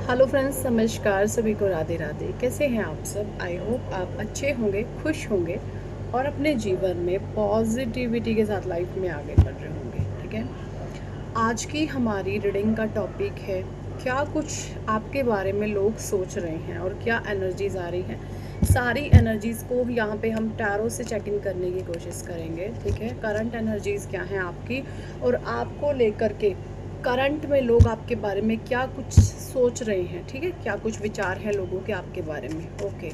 Hello friends, नमस्कार। सभी को राधे राधे। कैसे हैं आप सब? आई होप आप अच्छे होंगे, खुश होंगे और अपने जीवन में पॉजिटिविटी के साथ लाइफ में आगे बढ़ रहे होंगे। ठीक है, आज की हमारी रीडिंग का टॉपिक है क्या कुछ आपके बारे में लोग सोच रहे हैं और क्या एनर्जीज आ रही हैं। सारी एनर्जीज को यहाँ पे हम टैरो से चेक इन करने की कोशिश करेंगे। ठीक है, करंट एनर्जीज क्या हैं आपकी और आपको लेकर के करंट में लोग आपके बारे में क्या कुछ सोच रहे हैं। ठीक है, क्या कुछ विचार हैं लोगों के आपके बारे में। ओके,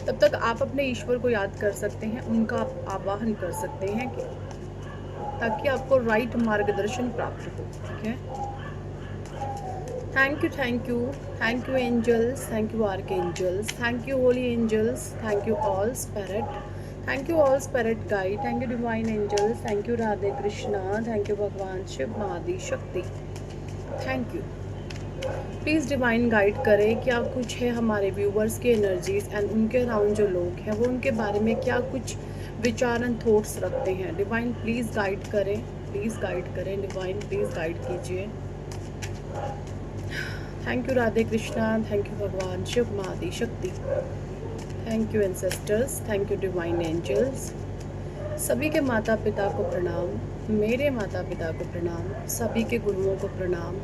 तब तक आप अपने ईश्वर को याद कर सकते हैं, उनका आप आवाहन कर सकते हैं कि ताकि आपको राइट मार्गदर्शन प्राप्त हो। ठीक है, thank you, thank you angels, thank you archangels, thank you holy angels, thank you all spirit, thank you all spirit guide, thank you divine angels, thank you Radhe Krishna, thank you भगवान Shiv Mahadi Shakti, thank you. Please divine guide करें क्या कुछ है हमारे viewers के energies and उनके around जो लोग हैं वो उनके बारे में क्या कुछ विचार एंड थॉट्स रखते हैं। डिवाइन प्लीज़ गाइड करें, प्लीज़ गाइड करें, डिवाइन प्लीज़ गाइड कीजिए। Thank you Radhe Krishna, thank you भगवान Shiv Mahadi Shakti, thank you ancestors, thank you divine angels. सभी के माता पिता को प्रणाम, मेरे माता पिता को प्रणाम, सभी के गुरुओं को प्रणाम,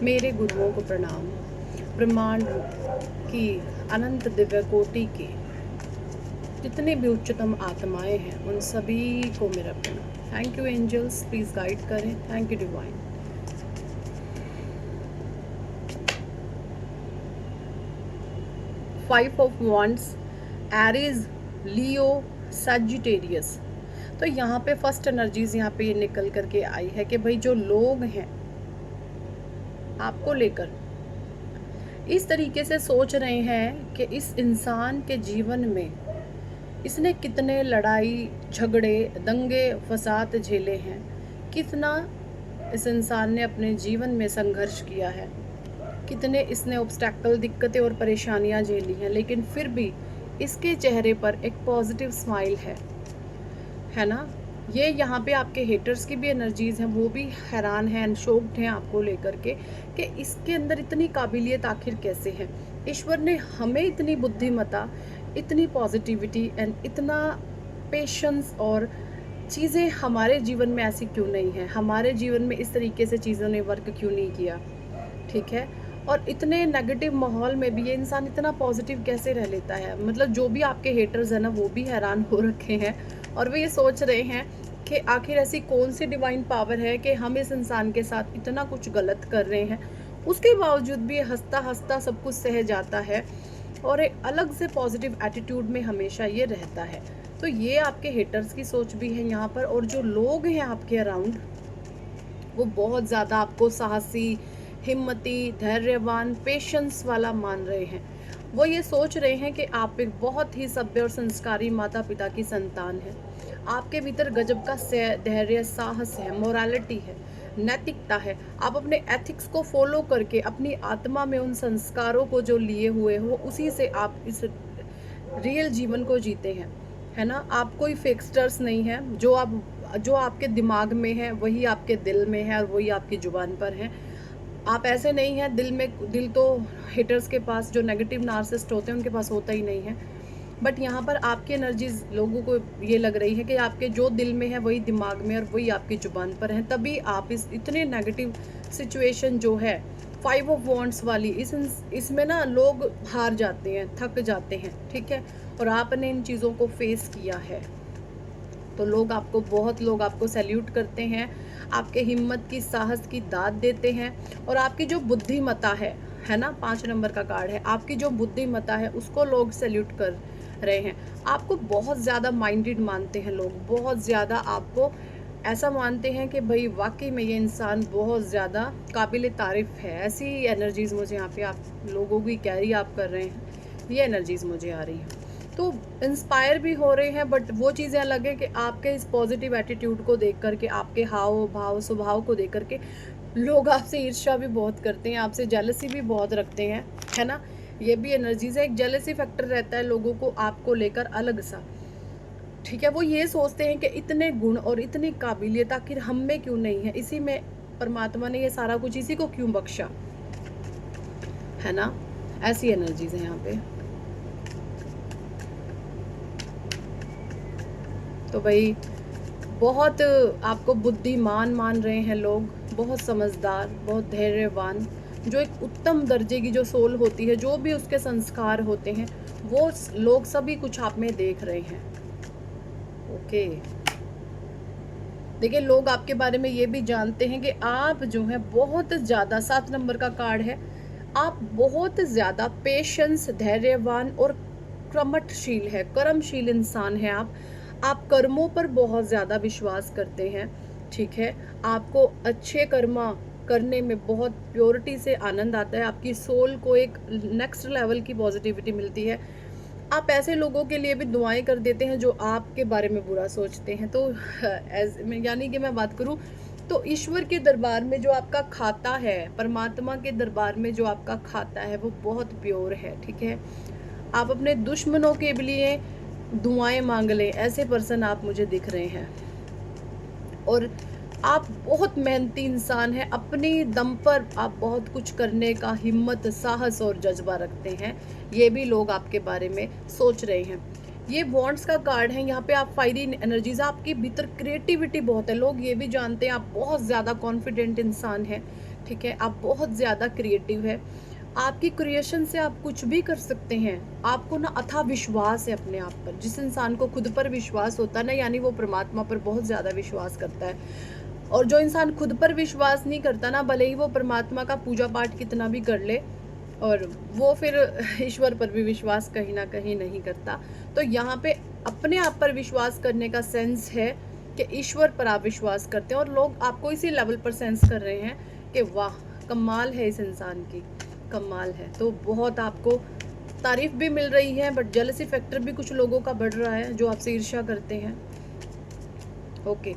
मेरे गुरुओं को प्रणाम, ब्रह्मांड की अनंत दिव्य कोटि के जितने भी उच्चतम आत्माएं हैं उन सभी को मेरा प्रणाम। Thank you angels, please guide करें। Thank you divine. Five of wands, Aries, Leo, Sagittarius. तो यहाँ पे फर्स्ट एनर्जीज यहाँ पे ये निकल करके आई है कि भाई जो लोग हैं आपको लेकर इस तरीके से सोच रहे हैं कि इस इंसान के जीवन में इसने कितने लड़ाई झगड़े दंगे फसाद झेले हैं, कितना इस इंसान ने अपने जीवन में संघर्ष किया है, कितने इसने ऑब्स्टैकल दिक्कतें और परेशानियां झेली हैं, लेकिन फिर भी इसके चेहरे पर एक पॉजिटिव स्माइल है ना। ये यहाँ पे आपके हेटर्स की भी एनर्जीज हैं, वो भी हैरान हैं एंड शॉक्ड हैं आपको लेकर के कि इसके अंदर इतनी काबिलियत आखिर कैसे है। ईश्वर ने हमें इतनी बुद्धिमता, इतनी पॉजिटिविटी एंड इतना पेशेंस और चीज़ें हमारे जीवन में ऐसी क्यों नहीं है, हमारे जीवन में इस तरीके से चीज़ों ने वर्क क्यों नहीं किया। ठीक है, और इतने नेगेटिव माहौल में भी ये इंसान इतना पॉजिटिव कैसे रह लेता है। मतलब जो भी आपके हेटर्स हैं ना वो भी हैरान हो रखे हैं और वो ये सोच रहे हैं कि आखिर ऐसी कौन सी डिवाइन पावर है कि हम इस इंसान के साथ इतना कुछ गलत कर रहे हैं, उसके बावजूद भी ये हंसता हंसता सब कुछ सह जाता है और एक अलग से पॉजिटिव एटीट्यूड में हमेशा ये रहता है। तो ये आपके हेटर्स की सोच भी है यहाँ पर। और जो लोग हैं आपके अराउंड वो बहुत ज़्यादा आपको साहसी, हिम्मती, धैर्यवान, पेशेंस वाला मान रहे हैं। वो ये सोच रहे हैं कि आप एक बहुत ही सभ्य और संस्कारी माता पिता की संतान है। आपके भीतर गजब का धैर्य, साहस है, मोरालिटी है, नैतिकता है। आप अपने एथिक्स को फॉलो करके अपनी आत्मा में उन संस्कारों को जो लिए हुए हो उसी से आप इस रियल जीवन को जीते हैं, है ना। आप कोई फिक्स्टर्स नहीं है, जो आपके दिमाग में है वही आपके दिल में है और वही आपकी जुबान पर है। आप ऐसे नहीं हैं, दिल तो हिटर्स के पास, जो नेगेटिव नार्सिसिस्ट होते हैं उनके पास होता ही नहीं है। बट यहाँ पर आपकी एनर्जीज लोगों को ये लग रही है कि आपके जो दिल में है वही दिमाग में और वही आपकी जुबान पर है, तभी आप इस इतने नेगेटिव सिचुएशन जो है फाइव ऑफ वॉन्ड्स वाली इसमें ना लोग हार जाते हैं, थक जाते हैं। ठीक है, और आपने इन चीज़ों को फेस किया है तो बहुत लोग आपको सैल्यूट करते हैं, आपके हिम्मत की, साहस की दाद देते हैं। और आपकी जो बुद्धिमता है ना, 5 नंबर का कार्ड है, आपकी जो बुद्धिमता है उसको लोग सैल्यूट कर रहे हैं। आपको बहुत ज़्यादा माइंडेड मानते हैं लोग, बहुत ज़्यादा आपको ऐसा मानते हैं कि भाई वाकई में ये इंसान बहुत ज़्यादा काबिल तारीफ़ है। ऐसी एनर्जीज़ मुझे यहाँ पे आप लोगों की कैरी आप कर रहे हैं, ये एनर्जीज़ मुझे आ रही हैं। तो इंस्पायर भी हो रहे हैं, बट वो चीज़ें अलग है कि आपके इस पॉजिटिव एटीट्यूड को देख करके, आपके हाव भाव स्वभाव को देख करके लोग आपसे ईर्ष्या भी बहुत करते हैं, आपसे जेलसी भी बहुत रखते हैं, है ना। ये भी एनर्जीज है, एक जेलसी फैक्टर रहता है लोगों को आपको लेकर अलग सा। ठीक है, वो ये सोचते हैं कि इतने गुण और इतनी काबिलियत आखिर हम में क्यों नहीं है, इसी में परमात्मा ने ये सारा कुछ इसी को क्यों बख्शा, है ना, ऐसी एनर्जीज है यहाँ पे। तो भाई बहुत आपको बुद्धिमान मान रहे हैं लोग, बहुत समझदार, बहुत धैर्यवान, जो एक उत्तम दर्जे की जो सोल होती है, जो भी उसके संस्कार होते हैं, वो लोग सभी कुछ आप में देख रहे हैं। ओके, देखिए लोग आपके बारे में ये भी जानते हैं कि आप जो है बहुत ज़्यादा, 7 नंबर का कार्ड है, आप बहुत ज़्यादा पेशेंस, धैर्यवान और कर्मठशील है, कर्मशील इंसान है आप कर्मों पर बहुत ज़्यादा विश्वास करते हैं, ठीक है। आपको अच्छे कर्मा करने में बहुत प्योरिटी से आनंद आता है, आपकी सोल को एक नेक्स्ट लेवल की पॉजिटिविटी मिलती है। आप ऐसे लोगों के लिए भी दुआएं कर देते हैं जो आपके बारे में बुरा सोचते हैं। तो यानी कि मैं बात करूं तो ईश्वर के दरबार में जो आपका खाता है, परमात्मा के दरबार में जो आपका खाता है, वो बहुत प्योर है, ठीक है। आप अपने दुश्मनों के लिए दुआएं मांग लें, ऐसे पर्सन आप मुझे दिख रहे हैं। और आप बहुत मेहनती इंसान हैं, अपनी दम पर आप बहुत कुछ करने का हिम्मत, साहस और जज्बा रखते हैं, ये भी लोग आपके बारे में सोच रहे हैं। ये वॉन्ड्स का कार्ड है, यहाँ पे आप फायरी एनर्जीज, आपके भीतर क्रिएटिविटी बहुत है, लोग ये भी जानते हैं आप बहुत ज़्यादा कॉन्फिडेंट इंसान हैं, ठीक है। आप बहुत ज़्यादा क्रिएटिव है, आपकी क्रिएशन से आप कुछ भी कर सकते हैं। आपको ना अथाह विश्वास है अपने आप पर। जिस इंसान को खुद पर विश्वास होता है ना, यानी वो परमात्मा पर बहुत ज़्यादा विश्वास करता है। और जो इंसान खुद पर विश्वास नहीं करता ना, भले ही वो परमात्मा का पूजा पाठ कितना भी कर ले, और वो फिर ईश्वर पर भी विश्वास कहीं ना कहीं नहीं करता। तो यहाँ पे अपने आप पर विश्वास करने का सेंस है कि ईश्वर पर आप विश्वास करते हैं, और लोग आपको इसी लेवल पर सेंस कर रहे हैं कि वाह कमाल है इस इंसान की, कमाल है। तो बहुत आपको तारीफ भी मिल रही है, बट जेलसी फैक्टर भी कुछ लोगों का बढ़ रहा है जो आपसे ईर्ष्या करते हैं। Okay,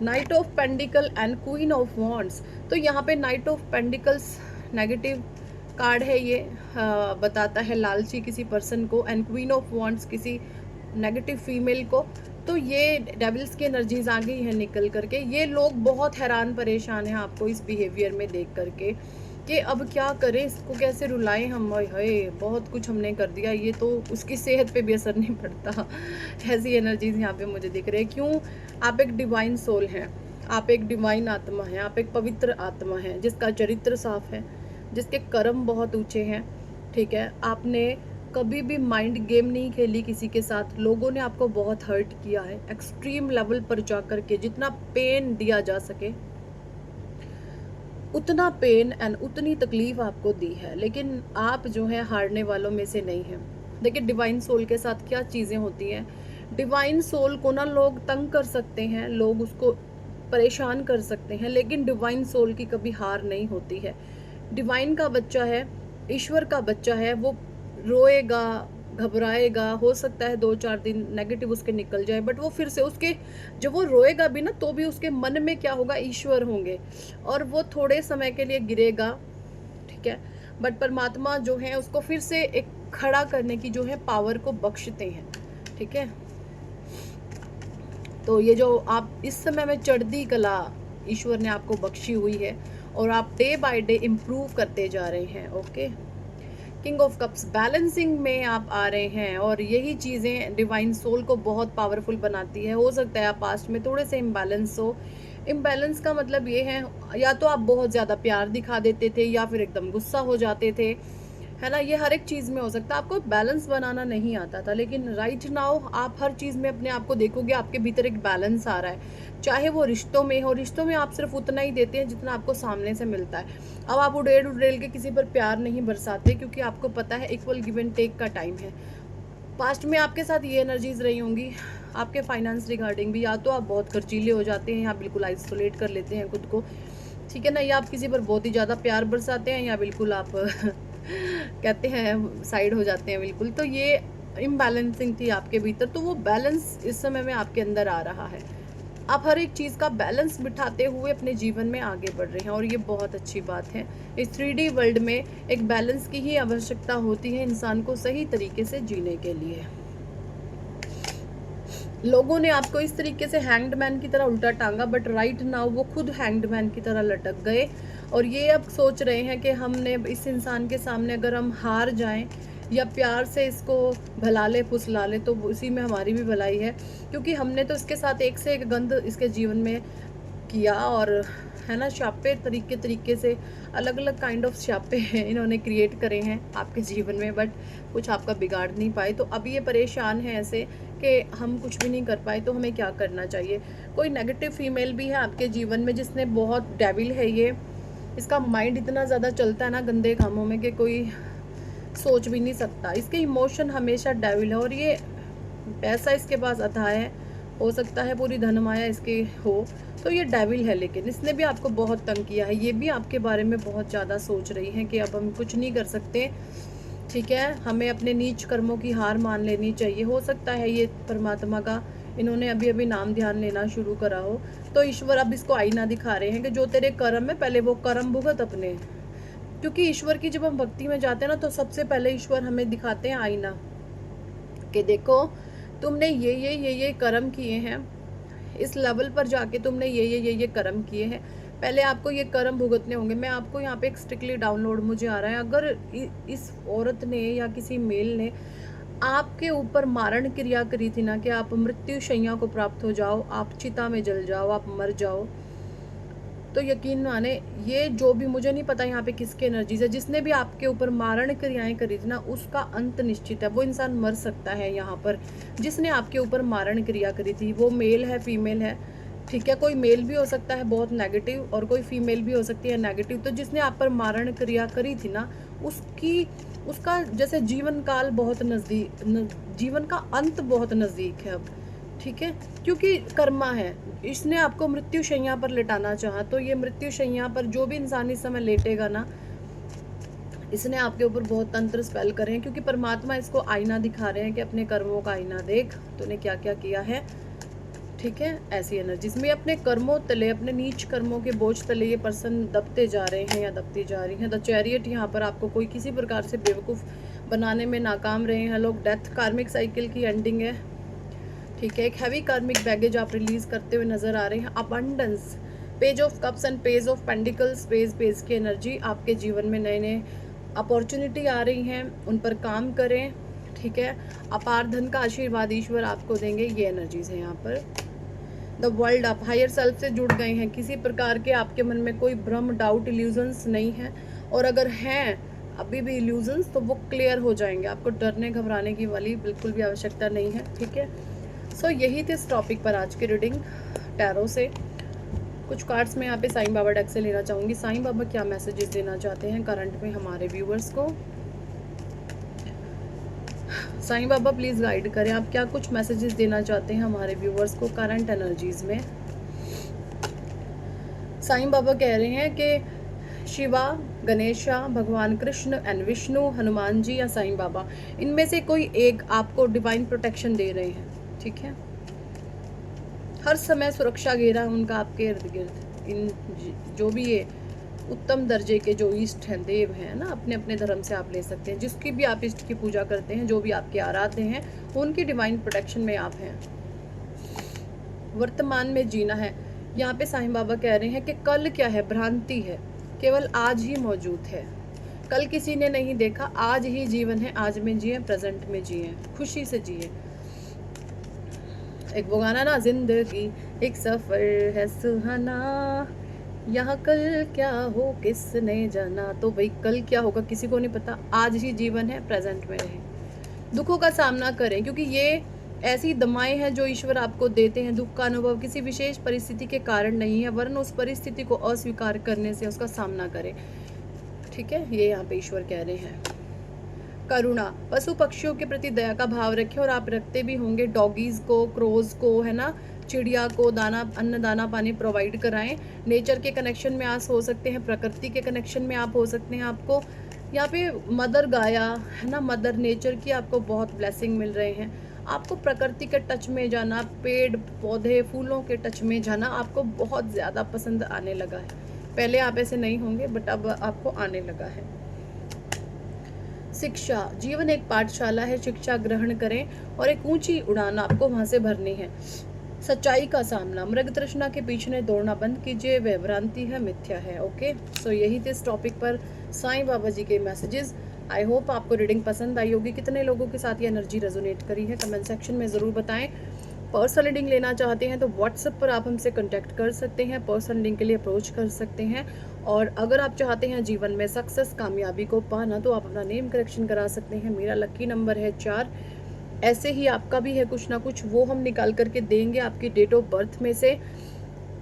knight of pentacles and queen of wands. तो यहाँ पे knight of pentacles negative card है, ये बताता है लालची किसी पर्सन को, एंड क्वीन ऑफ वॉन्ड्स किसी नेगेटिव फीमेल को। तो ये डेविल्स की एनर्जीज आ गई है निकल करके। ये लोग बहुत हैरान परेशान हैं आपको इस बिहेवियर में देख करके कि अब क्या करें, इसको कैसे रुलाएं हम, हाय बहुत कुछ हमने कर दिया, ये तो उसकी सेहत पे भी असर नहीं पड़ता। ऐसी एनर्जीज यहाँ पे मुझे दिख रही है। क्यों? आप एक डिवाइन सोल हैं, आप एक डिवाइन आत्मा हैं, आप एक पवित्र आत्मा हैं जिसका चरित्र साफ है, जिसके कर्म बहुत ऊंचे हैं, ठीक है। आपने कभी भी माइंड गेम नहीं खेली किसी के साथ, लोगों ने आपको बहुत हर्ट किया है, एक्सट्रीम लेवल पर जा कर के जितना पेन दिया जा सके उतना पेन एंड उतनी तकलीफ आपको दी है, लेकिन आप जो है हारने वालों में से नहीं हैं। देखिए डिवाइन सोल के साथ क्या चीज़ें होती हैं, डिवाइन सोल को ना लोग तंग कर सकते हैं, लोग उसको परेशान कर सकते हैं, लेकिन डिवाइन सोल की कभी हार नहीं होती है। डिवाइन का बच्चा है, ईश्वर का बच्चा है, वो रोएगा, घबराएगा, हो सकता है 2-4 दिन नेगेटिव उसके निकल जाए, बट वो फिर से उसके, जब वो रोएगा भी ना तो भी उसके मन में क्या होगा, ईश्वर होंगे, और वो थोड़े समय के लिए गिरेगा, ठीक है, बट परमात्मा जो है उसको फिर से एक खड़ा करने की जो है पावर को बख्शते हैं, ठीक है। तो ये जो आप इस समय में चढ़ती कला ईश्वर ने आपको बख्शी हुई है, और आप डे बाय डे इम्प्रूव करते जा रहे हैं। Okay, king of cups balancing में आप आ रहे हैं, और यही चीज़ें डिवाइन सोल को बहुत पावरफुल बनाती है। हो सकता है आप पास्ट में थोड़े से इम्बैलेंस हो। इम्बैलेंस का मतलब ये है, या तो आप बहुत ज़्यादा प्यार दिखा देते थे या फिर एकदम गुस्सा हो जाते थे, है ना, ये हर एक चीज़ में हो सकता है। आपको बैलेंस बनाना नहीं आता था, लेकिन राइट नाउ आप हर चीज़ में अपने आप को देखोगे, आपके भीतर एक बैलेंस आ रहा है, चाहे वो रिश्तों में हो। रिश्तों में आप सिर्फ उतना ही देते हैं जितना आपको सामने से मिलता है। अब आप उड़ेल उड़ेल के किसी पर प्यार नहीं बरसाते, क्योंकि आपको पता है इक्वल गिव एंड टेक का टाइम है। पास्ट में आपके साथ ये एनर्जीज रही होंगी, आपके फाइनेंस रिगार्डिंग भी, या तो आप बहुत खर्चीले हो जाते हैं या बिल्कुल आइसोलेट कर लेते हैं खुद को, ठीक है ना, या आप किसी पर बहुत ही ज़्यादा प्यार बरसाते हैं, या बिल्कुल आप कहते हैं साइड हो जाते हैं बिल्कुल। तो ये इम्बैलेंसिंग थी आपके भीतर, तो वो बैलेंस इस समय में आपके अंदर आ रहा है। आप हर एक चीज़ का बैलेंस बिठाते हुए अपने जीवन में आगे बढ़ रहे हैं, और ये बहुत अच्छी बात है। इस 3D वर्ल्ड में एक बैलेंस की ही आवश्यकता होती है इंसान को सही तरीके से जीने के लिए। लोगों ने आपको इस तरीके से हैंग्ड मैन की तरह उल्टा टांगा, बट राइट नाउ वो खुद हैंग्ड मैन की तरह लटक गए, और ये अब सोच रहे हैं कि हमने इस इंसान के सामने अगर हम हार जाएं या प्यार से इसको भला ले फुसला ले तो उसी में हमारी भी भलाई है, क्योंकि हमने तो इसके साथ एक से एक गंद इसके जीवन में किया। और है ना, शापे तरीके तरीके से अलग अलग काइंड ऑफ शापे हैं इन्होंने क्रिएट करे हैं आपके जीवन में, बट कुछ आपका बिगाड़ नहीं पाए। तो अभी ये परेशान है ऐसे कि हम कुछ भी नहीं कर पाए, तो हमें क्या करना चाहिए। कोई नेगेटिव फीमेल भी है आपके जीवन में जिसने बहुत डेविल है ये, इसका माइंड इतना ज़्यादा चलता है ना गंदे कामों में कि कोई सोच भी नहीं सकता। इसके इमोशन हमेशा डेविल है और ये पैसा इसके पास अथाह है, हो सकता है पूरी धन माया इसके हो, तो ये डेविल है। लेकिन इसने भी आपको बहुत तंग किया है, ये भी आपके बारे में बहुत ज़्यादा सोच रही है कि अब हम कुछ नहीं कर सकते, ठीक है, हमें अपने नीच कर्मों की हार मान लेनी चाहिए। हो सकता है ये परमात्मा का इन्होंने अभी अभी नाम ध्यान लेना शुरू करा हो, तो ईश्वर अब इसको आईना दिखा रहे हैं कि जो तेरे कर्म है पहले वो कर्म भुगत अपने। क्योंकि ईश्वर की जब हम भक्ति में जाते हैं ना, तो सबसे पहले ईश्वर हमें दिखाते हैं आईना कि देखो तुमने ये कर्म किए हैं, इस लेवल पर जाके तुमने ये कर्म किए हैं, पहले आपको ये कर्म भुगतने होंगे। मैं आपको यहाँ पे एक स्ट्रिक्टली डाउनलोड मुझे आ रहा है, अगर इस औरत ने या किसी मेल ने आपके ऊपर मारण क्रिया करी थी ना कि आप मृत्यु शैया को प्राप्त हो जाओ, आप चिता में जल जाओ, आप मर जाओ, तो यकीन माने ये जो भी, मुझे नहीं पता यहाँ पे किसके एनर्जीज है, जिसने भी आपके ऊपर मारण क्रियाएं करी थी ना उसका अंत निश्चित है। वो इंसान मर सकता है यहाँ पर, जिसने आपके ऊपर मारण क्रिया करी थी, वो मेल है फीमेल है, ठीक है, कोई मेल भी हो सकता है बहुत नेगेटिव और कोई फीमेल भी हो सकती है नेगेटिव। तो जिसने आप पर मारण क्रिया करी थी ना उसका जैसे जीवन काल बहुत नज़दीक, जीवन का अंत बहुत नज़दीक है अब, ठीक है, क्योंकि कर्मा है। इसने आपको मृत्यु शैया पर लेटाना चाहा, तो ये मृत्यु शैया पर जो भी इंसान इस समय लेटेगा ना, इसने आपके ऊपर बहुत तंत्र स्पेल करे हैं, क्योंकि परमात्मा इसको आईना दिखा रहे हैं कि अपने कर्मों का आईना देख, तूने क्या क्या किया है, ठीक है। ऐसी एनर्जीज में अपने कर्मों तले, अपने नीच कर्मों के बोझ तले ये पर्सन दबते जा रहे हैं या दबती जा रही हैं। द चैरियट यहाँ पर आपको कोई किसी प्रकार से बेवकूफ़ बनाने में नाकाम रहे हैं लोग। डेथ कार्मिक साइकिल की एंडिंग है, ठीक है। एक हैवी कार्मिक बैगेज आप रिलीज करते हुए नजर आ रहे हैं। Abundance, page of cups and page of pentacles, page की एनर्जी आपके जीवन में नए नए अपॉर्चुनिटी आ रही हैं, उन पर काम करें, ठीक है। अपार धन का आशीर्वाद ईश्वर आपको देंगे, ये एनर्जीज है यहाँ पर। द वर्ल्ड, आप हायर सेल्फ से जुड़ गए हैं, किसी प्रकार के आपके मन में कोई भ्रम, डाउट, इल्यूजन्स नहीं है, और अगर हैं अभी भी इल्यूजन्स तो वो क्लियर हो जाएंगे। आपको डरने घबराने की वाली बिल्कुल भी आवश्यकता नहीं है, ठीक है। सो यही थे इस टॉपिक पर आज की रीडिंग टैरो से। कुछ कार्ड्स मैं यहाँ पे साईं बाबा डेक से लेना चाहूँगी। साईं बाबा क्या मैसेजेस देना चाहते हैं करंट में हमारे व्यूअर्स को। साईं बाबा प्लीज़ गाइड करें, आप क्या कुछ मैसेजेस देना चाहते हैं हमारे व्यूअर्स को करंट एनर्जीज में। साईं बाबा कह रहे हैं कि शिवा, गणेशा, भगवान कृष्ण एंड विष्णु, हनुमान जी या साईं बाबा, इनमें से कोई एक आपको डिवाइन प्रोटेक्शन दे रहे हैं, ठीक है। हर समय सुरक्षा घेरा उनका आपके इर्द गिर्द। इन जो भी ये उत्तम दर्जे के जो इष्ट हैं, देव हैं ना, अपने अपने धर्म से आप ले सकते हैं, जिसकी भी आप इष्ट की पूजा करते हैं, जो भी आपके आराध्य हैं, उनकी डिवाइन प्रोटेक्शन में आप हैं। वर्तमान में जीना है। यहाँ पे साईं बाबा कह रहे हैं कि कल क्या है, भ्रांति है, केवल आज ही मौजूद है। कल किसी ने नहीं देखा, आज ही जीवन है, आज में जिए, प्रेजेंट में जिए, खुशी से जिए। एक वो गाना ना, जिंदगी एक सफर है सुहाना, यहाँ कल क्या हो किसने जाना। तो भाई कल क्या होगा किसी को नहीं पता, आज ही जीवन है, प्रेजेंट में रहें, दुखों का सामना करें, क्योंकि ये ऐसी दमाएं हैं जो ईश्वर आपको देते हैं। दुख का अनुभव किसी विशेष परिस्थिति के कारण नहीं है, वरन उस परिस्थिति को अस्वीकार करने से उसका सामना करें, ठीक है, ये यहाँ पे ईश्वर कह रहे हैं। करुणा, पशु पक्षियों के प्रति दया का भाव रखें, और आप रखते भी होंगे। डॉगीज को, क्रोज को, है ना, चिड़िया को दाना, अन्न दाना पानी प्रोवाइड कराएं। नेचर के कनेक्शन में आप हो सकते हैं, प्रकृति के कनेक्शन में आप हो सकते हैं। आपको यहाँ पे मदर गाया, है ना, मदर नेचर की आपको बहुत ब्लेसिंग मिल रहे हैं। आपको प्रकृति के टच में जाना, पेड़ पौधे फूलों के टच में जाना आपको बहुत ज़्यादा पसंद आने लगा है। पहले आप ऐसे नहीं होंगे, बट अब आपको आने लगा है। शिक्षा, जीवन एक पाठशाला है, शिक्षा ग्रहण करें और एक ऊंची उड़ान आपको वहां से भरनी है। सच्चाई का सामना, मृग तृष्णा के पीछे दौड़ना बंद कीजिए, वह भ्रांति है, मिथ्या है। ओके, सो यही थे इस टॉपिक पर साईं बाबा जी के मैसेजेस। आई होप आपको रीडिंग पसंद आई होगी। कितने लोगों के साथ ये एनर्जी रेजोनेट करी है कमेंट सेक्शन में ज़रूर बताएं। पर्सनल रीडिंग लेना चाहते हैं तो व्हाट्सएप पर आप हमसे कांटेक्ट कर सकते हैं, पर्सनल रीडिंग के लिए अप्रोच कर सकते हैं। और अगर आप चाहते हैं जीवन में सक्सेस, कामयाबी को पाना, तो आप अपना नेम करेक्शन करा सकते हैं। मेरा लकी नंबर है 4। ऐसे ही आपका भी है कुछ ना कुछ, वो हम निकाल करके देंगे आपकी डेट ऑफ बर्थ में से।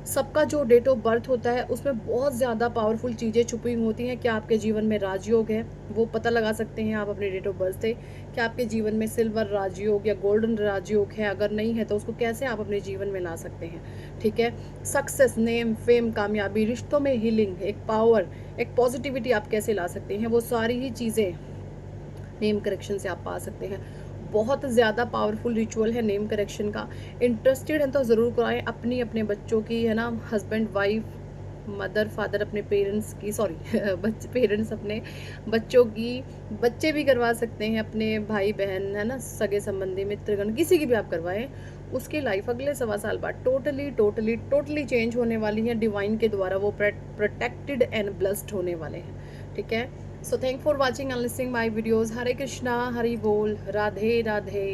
सबका जो डेट ऑफ बर्थ होता है उसमें बहुत ज़्यादा पावरफुल चीज़ें छुपी हुई होती हैं। क्या आपके जीवन में राजयोग है, वो पता लगा सकते हैं आप अपने डेट ऑफ बर्थ से। क्या आपके जीवन में सिल्वर राजयोग या गोल्डन राजयोग है, अगर नहीं है तो उसको कैसे आप अपने जीवन में ला सकते हैं। ठीक है, सक्सेस, नेम, फेम, कामयाबी, रिश्तों में हीलिंग, एक पावर, एक पॉजिटिविटी आप कैसे ला सकते हैं, वो सारी ही चीज़ें नेम करेक्शन से आप पा सकते हैं। बहुत ज़्यादा पावरफुल रिचुअल है नेम करेक्शन का। इंटरेस्टेड हैं तो ज़रूर कराएं। अपनी अपने बच्चों की, है ना, हस्बैंड वाइफ, मदर फादर अपने पेरेंट्स की, सॉरी बच्चे पेरेंट्स अपने बच्चों की, बच्चे भी करवा सकते हैं, अपने भाई बहन, है ना, सगे संबंधी, मित्रगण, किसी की भी आप करवाएं। उसकी लाइफ अगले 1.25 साल बाद टोटली टोटली टोटली चेंज होने वाली है। डिवाइन के द्वारा वो प्रोटेक्टेड एंड ब्लेस्ड होने वाले हैं। ठीक है, so thank for watching and listening my videos. Hare Krishna, Hari बोल, राधे राधे।